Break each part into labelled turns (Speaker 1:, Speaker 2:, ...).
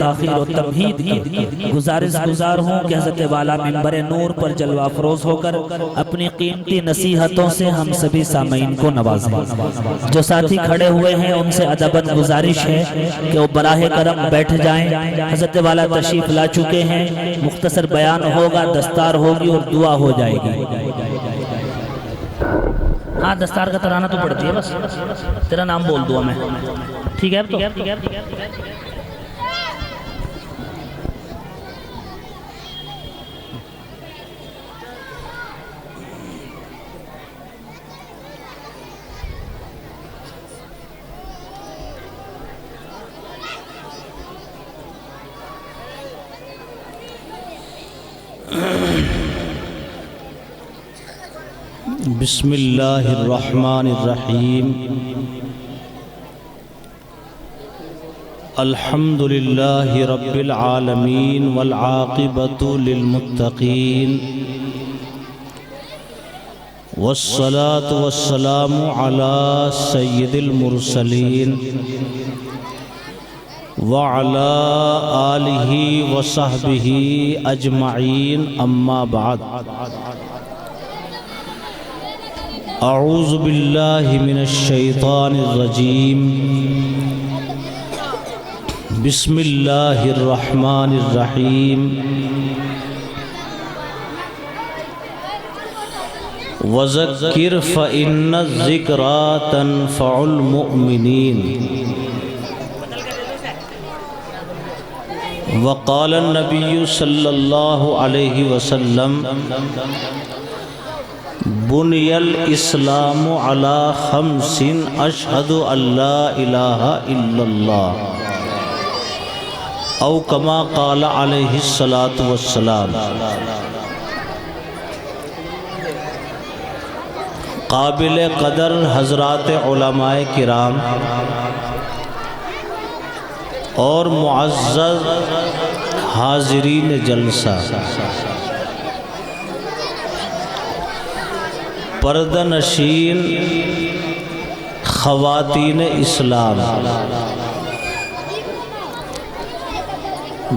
Speaker 1: ताख़ीर और तमहीद की गुजारिश गुजार हूँ कि हज़रत वाला मिंबर नूर पर जलवा अफरोज होकर अपनी कीमती नसीहतों से हम सभी सामीन को नवाजें। जो साथी खड़े हुए हैं उनसे अदबन गुजारिश है कि वो बराहे करम बैठ जाएं। हज़रत वाला तशरीफ ला चुके हैं, मुख्तसर बयान होगा, दस्तार होगी और दुआ हो जाएगी। हाँ, दस्तार का तराना तो पड़ती है, बस तेरा नाम बोल दूँ मैं, ठीक है? तो
Speaker 2: बिस्मिल्लाहिर्रहमानिर्रहीम। अल्हम्दुलिल्लाहि रब्बिल आलमीन वल आक़िबतु लिल मुत्तक़ीन वस्सलातु वस्सलामु अला सय्यिदिल मुरसलीन व अला आलिहि व सहबिहि अजमईन, अम्मा बाद। अऊज़ु बिल्लाहि मिनश शैतानिर रजीम। बिस्मिल्लाहिर रहमानिर रहीम। वज़क्किर फ़इन्न ज़िक्रा तनफ़उल मुअमिनीन। वक़ाल नबी सल्लल्लाहु अलैहि वसल्लम बुनियल इस्लामु अला खम्सिन अशहदु अल्ला इलाहा इल्लल्लाह औ कमा क़ाल अलैहि सलातु वस्सलाम। काबिल क़दर हज़रात उलमाए किराम और मुअज़्ज़ज़ हाज़रीन जलसा, पर्दनशीन ख़वातीन इस्लाम,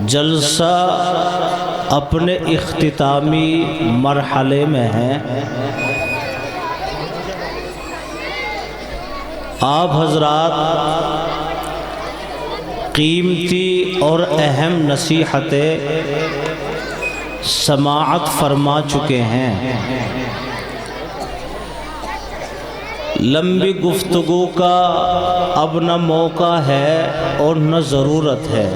Speaker 2: जलसा अपने इख्तितामी मरहले में है। आप हज़रात कीमती और अहम नसीहतें समाअत फरमा चुके हैं। लंबी गुफ्तगू का अब न मौका है और न ज़रूरत है।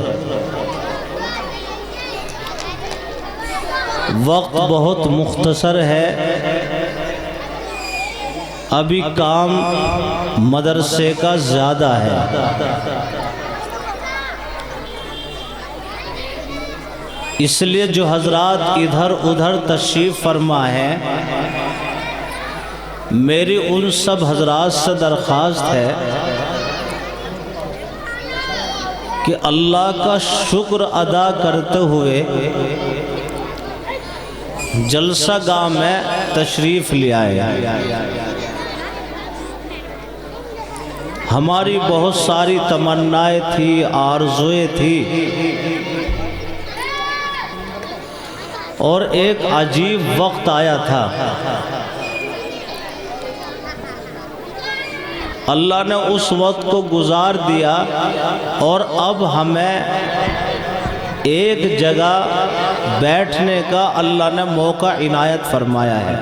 Speaker 2: वक्त बहुत मुख्तसर है। अभी काम मदरसे का ज़्यादा है। इसलिए जो हजरात इधर उधर तशरीफ़ फरमा है, मेरी उन सब हजरात से दरख्वास्त है कि अल्लाह का शुक्र अदा करते हुए जलसा गाह में तशरीफ़ ले आए। हमारी बहुत सारी तमन्नाएं थी, आरज़ुएं थी, और एक अजीब वक्त आया था। अल्लाह ने उस वक्त को गुजार दिया और अब हमें एक जगह बैठने का अल्लाह ने मौका इनायत फरमाया है।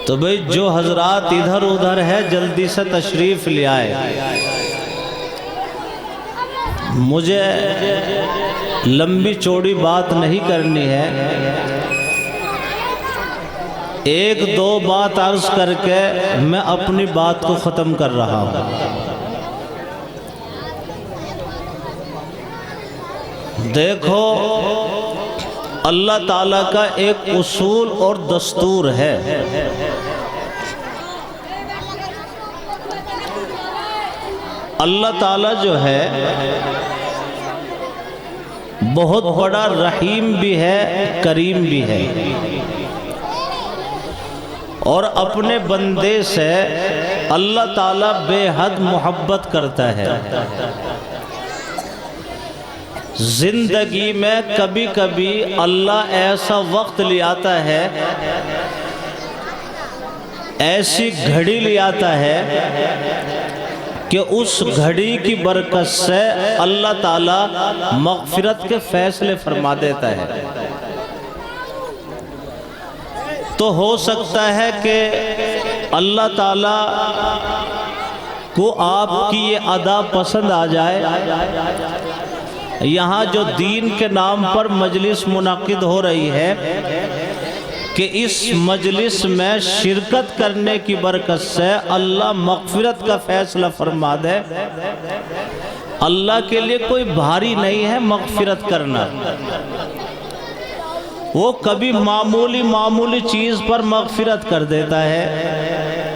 Speaker 2: तो भाई जो हजरात इधर उधर है जल्दी से तशरीफ़ ले आए। मुझे लंबी चौड़ी बात नहीं करनी है, एक दो बात अर्ज़ करके मैं अपनी बात को ख़त्म कर रहा हूँ। देखो, अल्लाह ताला का एक उसूल और दस्तूर है। अल्लाह ताला जो है बहुत बड़ा रहीम भी है, करीम भी है, और अपने बंदे से अल्लाह ताला बेहद मोहब्बत करता है। जिंदगी में कभी कभी अल्लाह ऐसा वक्त ले आता है, ऐसी घड़ी ले आता है कि उस घड़ी की बरकत से अल्लाह ताला मग़फ़िरत के फैसले फरमा देता है। तो हो सकता है कि अल्लाह ताला को आपकी ये अदा पसंद आ जाए। यहाँ जो दीन के नाम पर मजलिस मुनाकिद हो रही है कि इस मजलिस में शिरकत करने की बरकत से अल्लाह मग़फ़िरत का फैसला फरमा दे। अल्लाह के लिए कोई भारी नहीं है मग़फ़िरत करना। वो कभी मामूली मामूली चीज़ पर मग़फ़िरत कर देता है।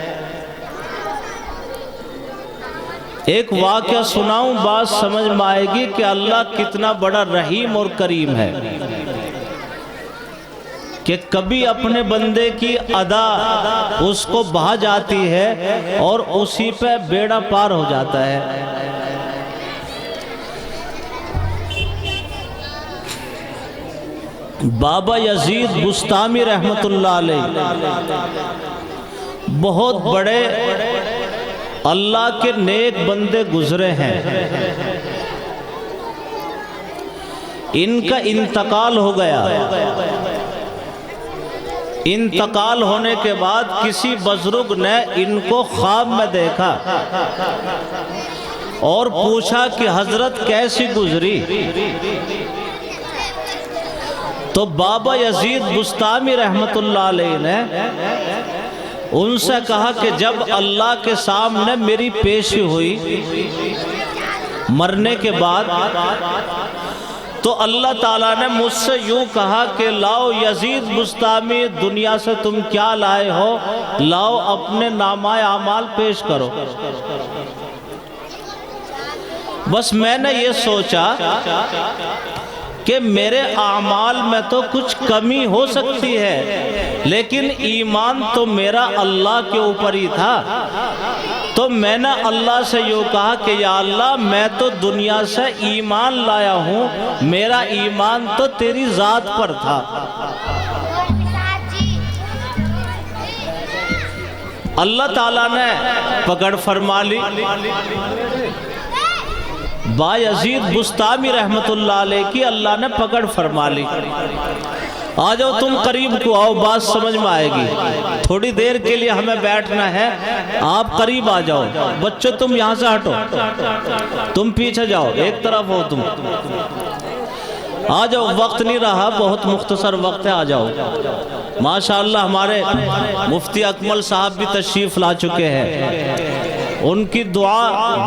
Speaker 2: एक वाक़या सुनाऊं, बात समझ में आएगी कि अल्लाह कितना बड़ा रहीम और करीम है कि कभी अपने बंदे की अदा उसको बहा जाती है और उसी पे बेड़ा पार हो जाता है। बाबा यजीद बुस्तामी रहमतुल्लाह अलैह बहुत बड़े अल्लाह के नेक बंदे गुजरे हैं। इनका इंतकाल हो गया। इंतकाल होने के बाद किसी बुजुर्ग ने इनको ख्वाब में देखा और पूछा कि हजरत कैसी गुजरी। तो बाबा यजीद बुस्तामी रहमतुल्लाह अलैह ने उनसे कहा कि जब अल्लाह के सामने मेरी पेशी हुई मरने के बाद, तो अल्लाह ताला ने मुझसे यूं कहा कि लाओ यजीद बुस्तामी, दुनिया से तुम क्या लाए हो, लाओ अपने नामाए आमाल पेश करो। बस मैंने ये सोचा कि मेरे आमाल में तो कुछ कमी हो सकती है, लेकिन ईमान तो मेरा अल्लाह के ऊपर ही था। तो मैंने अल्लाह से यूँ कहा कि या अल्लाह, मैं तो दुनिया से ईमान लाया हूँ, मेरा ईमान तो तेरी ज़ात पर था। अल्लाह ताला ने पकड़ फरमा ली। बायजीद बुस्तामी रहमतुल्लाह अलैह की अल्लाह ने पकड़ फरमा ली। आ जाओ तुम करीब को आओ, बात समझ में आएगी। थोड़ी देर के लिए हमें बैठना है, आप करीब आ जाओ। बच्चों तुम यहाँ से हटो, तुम पीछे जाओ, एक तरफ हो तुम। आ जाओ, वक्त नहीं रहा, बहुत मुख्तसर वक्त है, आ जाओ। माशाअल्लाह हमारे मुफ्ती अकमल साहब भी तशरीफ ला चुके हैं। उनकी दुआ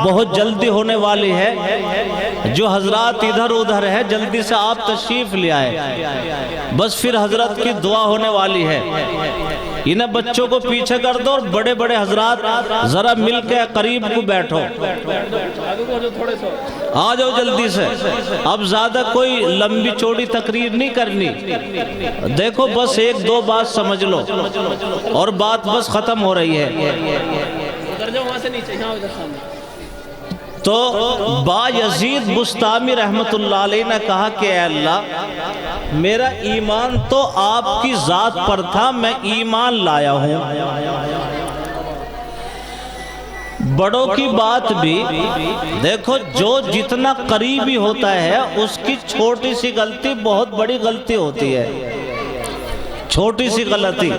Speaker 2: बहुत जल्दी होने वाली है। जो हजरात इधर उधर है जल्दी से आप तशरीफ ले आए, बस फिर हजरत की दुआ होने वाली है। इन्हें बच्चों को पीछे कर दो और बड़े बड़े हजरात जरा मिल के करीब को बैठो। आ जाओ जल्दी से, अब ज्यादा कोई लंबी चौड़ी तकरीर नहीं करनी। देखो बस एक दो बात समझ लो और बात बस खत्म हो रही है। तो बायजीद बुस्तामी रहमतुल्लाह अलैह ने कहा कि अल्लाह, मेरा ईमान तो आपकी ज़ात पर था, मैं ईमान लाया हूँ। बड़ों की बात भी देखो, जो जितना करीबी होता है उसकी छोटी सी गलती बहुत बड़ी गलती होती है, छोटी सी गलती।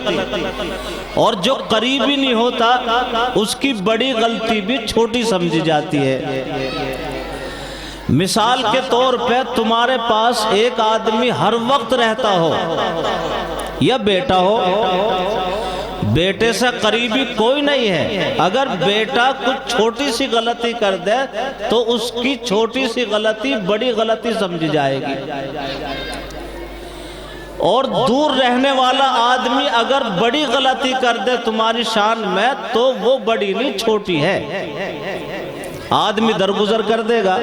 Speaker 2: और जो करीबी नहीं होता उसकी बड़ी गलती भी छोटी समझी जाती है। मिसाल के तौर पे तुम्हारे पास एक आदमी हर वक्त रहता हो या बेटा हो, बेटे से करीबी कोई नहीं है। अगर बेटा कुछ छोटी सी गलती कर दे तो उसकी छोटी सी गलती बड़ी गलती समझी जाएगी। और दूर रहने वाला आदमी अगर बड़ी गलती कर दे तुम्हारी शान में, तो वो बड़ी नहीं छोटी है, आदमी दरगुजर कर देगा।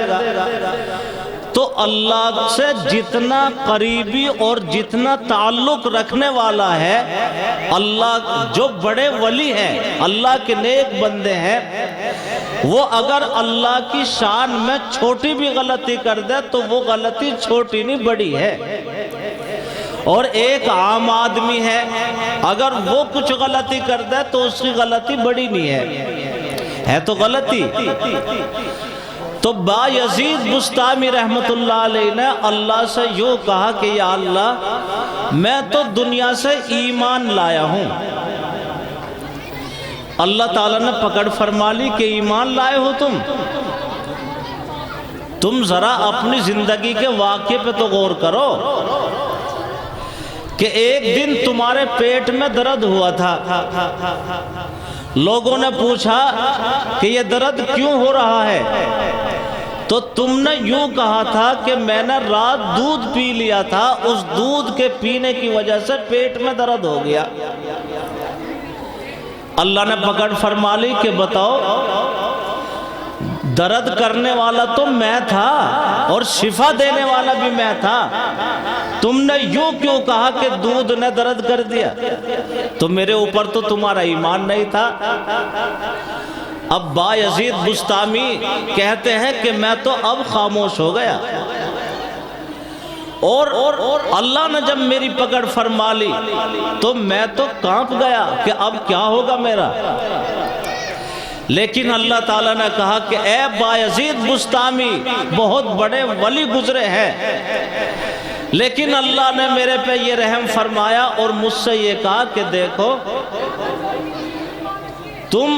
Speaker 2: तो अल्लाह से जितना करीबी और जितना ताल्लुक रखने वाला है, अल्लाह जो बड़े वली हैं, अल्लाह के नेक बंदे हैं, वो अगर अल्लाह की शान में छोटी भी गलती कर दे तो वो गलती छोटी नहीं बड़ी है। और एक आम आदमी है, अगर वो कुछ गलती कर दे तो उसकी गलती बड़ी नहीं है तो गलती। तो बायजीद बुस्तामी रहमतुल्लाह अलैह ने अल्लाह से यूँ कहा कि या अल्लाह, मैं तो दुनिया से ईमान लाया हूँ। अल्लाह ताला ने पकड़ फरमा ली कि ईमान लाए हो तुम जरा अपनी जिंदगी के वाक़े पे तो गौर करो कि एक दिन तुम्हारे पेट में दर्द हुआ था। लोगों ने पूछा कि ये दर्द क्यों हो रहा है, तो तुमने यूं कहा था कि मैंने रात दूध पी लिया था, उस दूध के पीने की वजह से पेट में दर्द हो गया। अल्लाह ने पकड़ फरमा ली कि बताओ, दर्द करने वाला तो मैं था और शिफा देने वाला भी मैं था, तुमने यूं क्यों कहा कि दूध ने दर्द कर दिया? तो मेरे ऊपर तो तुम्हारा ईमान नहीं था। अब बायजीद बुस्तामी कहते हैं कि मैं तो अब खामोश हो गया और अल्लाह ने जब मेरी पकड़ फरमा ली तो मैं तो कांप गया कि अब क्या होगा मेरा। लेकिन अल्लाह ताला ने कहा कि ए बायजीद बुस्तामी, बहुत बड़े वली गुजरे हैं, लेकिन अल्लाह ने मेरे पे ये रहम फरमाया और मुझसे ये कहा कि देखो, तुम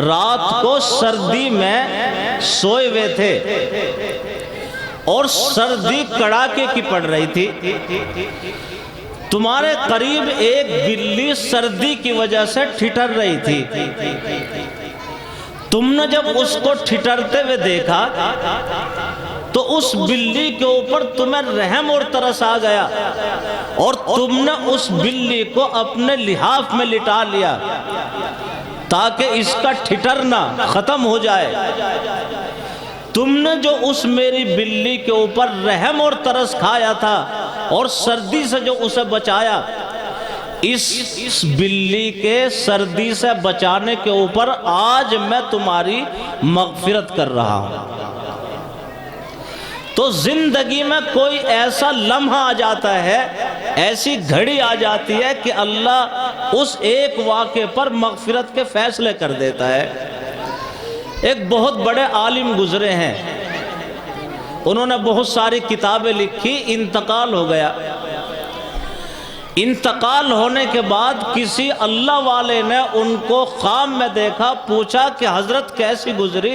Speaker 2: रात को सर्दी में सोए हुए थे और सर्दी कड़ाके की पड़ रही थी। तुम्हारे करीब एक बिल्ली सर्दी की वजह से ठिठर रही थी। तुमने जब उसको ठिठरते हुए देखा तो उस बिल्ली के ऊपर तुम्हें रहम और तरस आ गया और तुमने उस बिल्ली को अपने लिहाफ में लिटा लिया ताकि इसका ठिठरना खत्म हो जाए। तुमने जो उस मेरी बिल्ली के ऊपर रहम और तरस खाया था और सर्दी से जो उसे बचाया, इस बिल्ली के सर्दी से बचाने के ऊपर आज मैं तुम्हारी मगफिरत कर रहा हूं। तो जिंदगी में कोई ऐसा लम्हा आ जाता है, ऐसी घड़ी आ जाती है कि अल्लाह उस एक वाक़े पर मगफिरत के फैसले कर देता है। एक बहुत बड़े आलिम गुजरे हैं, उन्होंने बहुत सारी किताबें लिखी, इंतकाल हो गया। इंतकाल होने के बाद किसी अल्लाह वाले ने उनको ख्वाब में देखा, पूछा कि हजरत कैसी गुजरी?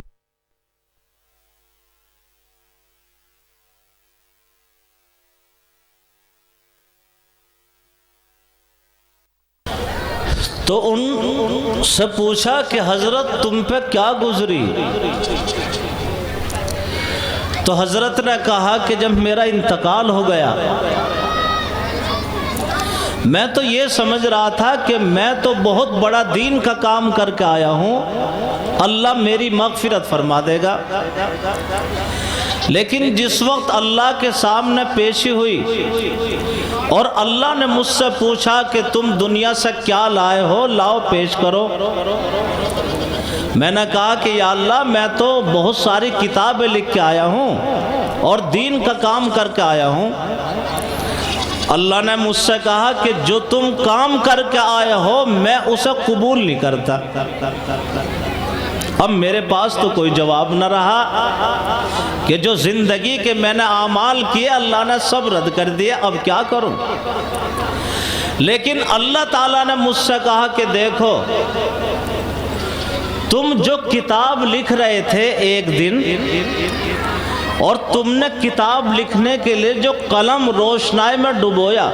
Speaker 2: तो उनसे पूछा कि हजरत तुम पे क्या गुजरी? तो हजरत ने कहा कि जब मेरा इंतकाल हो गया, मैं तो ये समझ रहा था कि मैं तो बहुत बड़ा दीन का काम करके आया हूँ, अल्लाह मेरी मगफिरत फरमा देगा। लेकिन जिस वक्त अल्लाह के सामने पेशी हुई और अल्लाह ने मुझसे पूछा कि तुम दुनिया से क्या लाए हो, लाओ पेश करो। मैंने कहा कि या अल्लाह, मैं तो बहुत सारी किताबें लिख के आया हूँ और दीन का काम करके आया हूँ। अल्लाह ने मुझसे कहा कि जो तुम काम करके आए हो मैं उसे कबूल नहीं करता। अब मेरे पास तो कोई जवाब न रहा कि जो जिंदगी के मैंने आमाल किए अल्लाह ने सब रद्द कर दिए, अब क्या करूं। लेकिन अल्लाह ताला ने मुझसे कहा कि देखो, तुम जो किताब लिख रहे थे एक दिन, और तुमने किताब लिखने के लिए जो कलम रोशनाई में डुबोया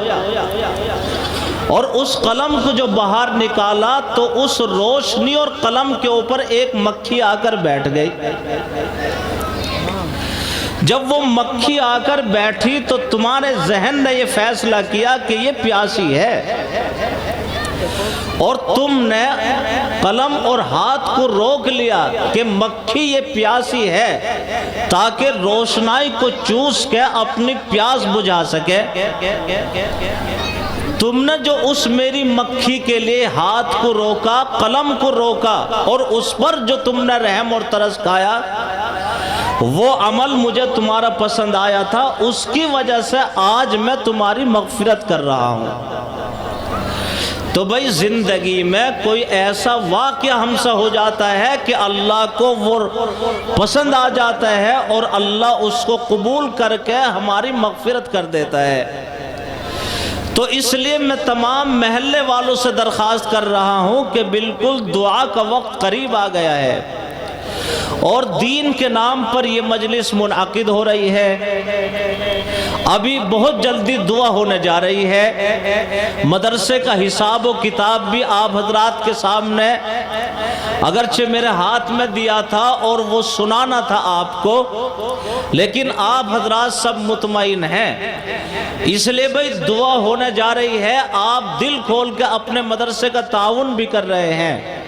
Speaker 2: और उस कलम को जो बाहर निकाला तो उस रोशनी और कलम के ऊपर एक मक्खी आकर बैठ गई। जब वो मक्खी आकर बैठी तो तुम्हारे जहन ने ये फैसला किया कि ये प्यासी है और तुमने कलम और हाथ को रोक लिया कि मक्खी ये प्यासी है ताकि रोशनाई को चूस के अपनी प्यास बुझा सके। तुमने जो उस मेरी मक्खी के लिए हाथ को रोका, कलम को रोका और उस पर जो तुमने रहम और तरस खाया, वो अमल मुझे तुम्हारा पसंद आया था, उसकी वजह से आज मैं तुम्हारी मगफिरत कर रहा हूँ। तो भाई ज़िंदगी में कोई ऐसा वाक़या हमसे हो जाता है कि अल्लाह को वो पसंद आ जाता है और अल्लाह उसको कबूल करके हमारी मगफिरत कर देता है। तो इसलिए मैं तमाम महल्ले वालों से दरख्वास्त कर रहा हूँ कि बिल्कुल दुआ का वक्त करीब आ गया है और दीन के नाम पर ये मजलिस मुनअक़िद हो रही है। अभी बहुत जल्दी दुआ होने जा रही है। मदरसे का हिसाब व किताब भी आप हजरात के सामने अगरचे मेरे हाथ में दिया था और वो सुनाना था आपको, लेकिन आप हजरात सब मुतमईन हैं, इसलिए भाई दुआ होने जा रही है। आप दिल खोल के अपने मदरसे का ताउन भी कर रहे हैं।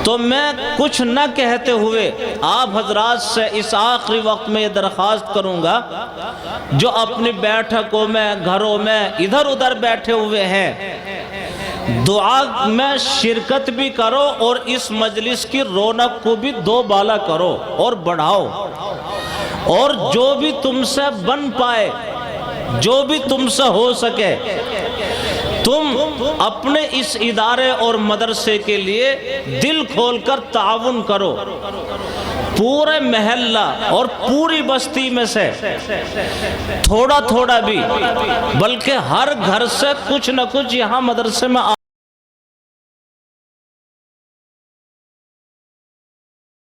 Speaker 2: तो मैं कुछ न कहते हुए आप हजरात से इस आखिरी वक्त में ये दरख्वास्त करूँगा, जो अपनी बैठकों में, घरों में इधर उधर बैठे हुए हैं, दुआ में शिरकत भी करो और इस मजलिस की रौनक को भी दो बाला करो और बढ़ाओ। और जो भी तुमसे बन पाए, जो भी तुमसे हो सके, तुम अपने इस इदारे और मदरसे के लिए दिल खोलकर ताउन करो। पूरे महल्ला और पूरी बस्ती में से थोड़ा थोड़ा भी, बल्कि हर घर से कुछ न कुछ यहाँ मदरसे में